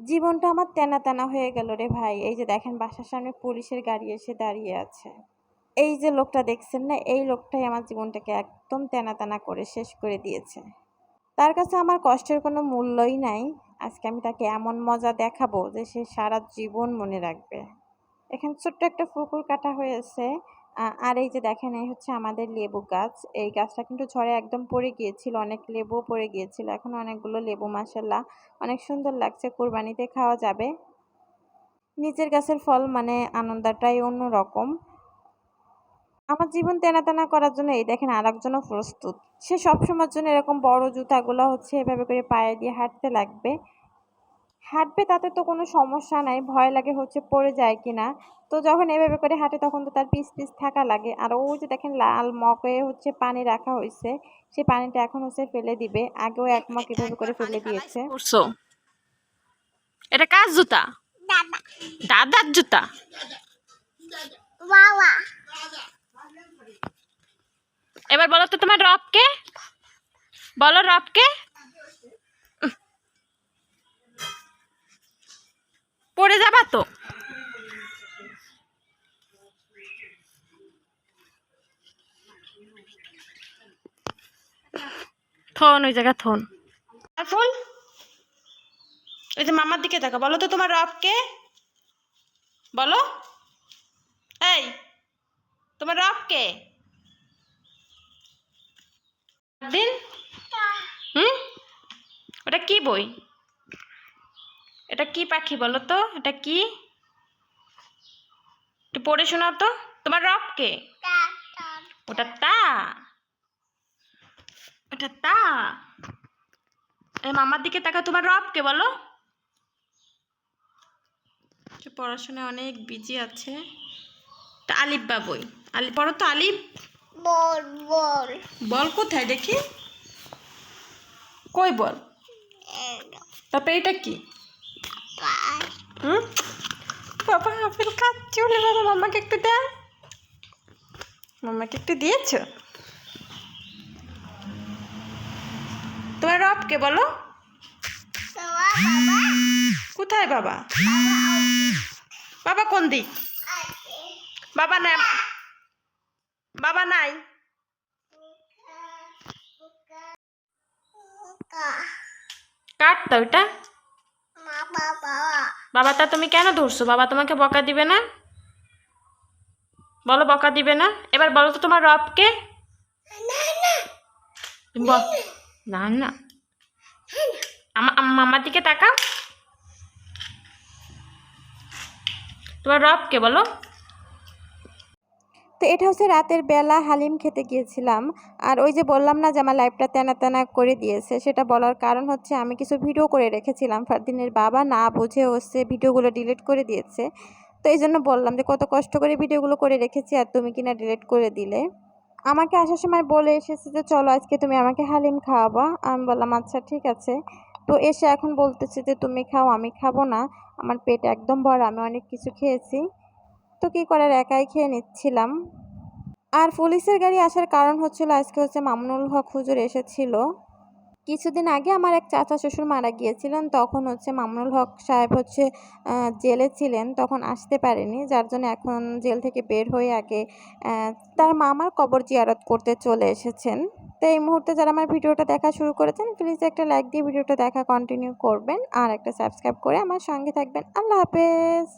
জীবনটা আমার তেনা তেনা হয়ে গেল রে ভাই। এই যে দেখেন বাসার সামনে পুলিশের গাড়ি এসে দাঁড়িয়ে আছে। এই যে লোকটা দেখছেন না, এই লোকটাই আমার জীবনটাকে একদম তেনা তেনা করে শেষ করে দিয়েছে। তার কাছে আমার কষ্টের কোনো মূল্যই নাই। আজকে আমি তাকে এমন মজা দেখাবো যে সে সারা জীবন মনে রাখবে। এখানে ছোট্ট একটা পুকুর কাটা হয়েছে। আর এই যে দেখেন এই হচ্ছে আমাদের লেবু গাছ। এই গাছটা কিন্তু ঝড়ে একদম পড়ে গিয়েছিল। অনেক লেবুও পড়ে গিয়েছিল। এখন অনেকগুলো লেবু মাশাআল্লাহ অনেক সুন্দর লাগছে। কোরবানিতে খাওয়া যাবে। নিজের গাছের ফল মানে আনন্দটাই অন্যরকম। আমার জীবন তেনা তেনা করার জন্য এই দেখেন আরেকজনও প্রস্তুত। সে সবসময়ের জন্য এরকম বড় জুতাগুলো হচ্ছে এভাবে করে পায়ে দিয়ে হাঁটতে লাগবে। হাঁটবে তাতে তো কোনো সমস্যা নাই। ভয় লাগে হচ্ছে পড়ে যায় কিনা। তো যখন এভাবে করে হাঁটে তখন তো তার পিছ, পিছ থাকা লাগে। আর ওই যে দেখেন লাল মগে হচ্ছে পানি রাখা হইছে। সেই পানিটা এখন হচ্ছে ফেলে দিবে। আগেও এক মগ এভাবে করে ফেলে দিয়েছে। পড়ছো এটা কার জুতা? দাদার জুতা। এবার বলো তো তোমার রব কে? বলো রব কে? পড়ে যাবা তো। থন ওই জায়গা থন। আর ফুল এই যে মামার দিকে তাকা, বলো তো তোমার রব কে? বলো। এই তোমার রব কে? দিন। হুম, ওটা কি বই? এটা কি পাখি বলো তো? এটা কি? একটু পড়ে শোনাও তো। তোমার রব কে? ওটা তা। ওটা তা। এই মামার দিকে তাকা, তোমার রব কে বলো? পড়াশোনায় অনেক বিজি আছে। তা আলিফ বা বই। আলিফ পড়ো তো আলিফ। বল বল বল কোথায় দেখি? কই বল? তারপরে এটা কি? হুম, বাবা আপেল খাচ্ছি বলে বাবা মামাকে একটু দাও। মামাকে একটু দিয়েছো? তোমার রব কে বলো? কোথায় বাবা? বাবা কোন দিক? বাবা নাই। বাবা নাই। কাটতো ওটা। বাবাটা তুমি কেন ধরছো? বাবা তোমাকে বকা দিবে না? বলো বকা দিবে না। এবার বলো তো তোমার রব কে? না না, মামার দিকে তাকাও। তোমার রব কে বলো? তো এটা হচ্ছে রাতের বেলা হালিম খেতে গিয়েছিলাম। আর ওই যে বললাম না যে আমার লাইফটা তেনা তেনা করে দিয়েছে, সেটা বলার কারণ হচ্ছে আমি কিছু ভিডিও করে রেখেছিলাম। ফারদিনের বাবা না বুঝে হচ্ছে ভিডিওগুলো ডিলিট করে দিয়েছে। তো এই জন্য বললাম যে কত কষ্ট করে ভিডিওগুলো করে রেখেছি আর তুমি কিনা ডিলিট করে দিলে। আমাকে আসার সময় বলে এসেছে যে চলো আজকে তুমি আমাকে হালিম খাওয়াবা। আমি বললাম আচ্ছা ঠিক আছে। তো এসে এখন বলতেছে যে তুমি খাও আমি খাবো না, আমার পেট একদম ভরা, আমি অনেক কিছু খেয়েছি। তো কি করার একাই খেয়ে নিচ্ছিলাম। আর পুলিশের গাড়ি আসার কারণ হচ্ছিল আজকে হচ্ছে মামুনুল হক হুজুর এসেছিল। কিছুদিন আগে আমার এক চাচা শ্বশুর মারা গিয়েছিলেন, তখন হচ্ছে মামুনুল হক সাহেব হচ্ছে জেলে ছিলেন, তখন আসতে পারেনি, যার জন্য এখন জেল থেকে বের হয়ে আগে তার মামার কবর জিয়ারত করতে চলে এসেছেন। তো এই মুহূর্তে যারা আমার ভিডিওটা দেখা শুরু করেছেন প্লিজ একটা লাইক দিয়ে ভিডিওটা দেখা কন্টিনিউ করবেন আর একটা সাবস্ক্রাইব করে আমার সঙ্গে থাকবেন। আল্লাহ হাফেজ।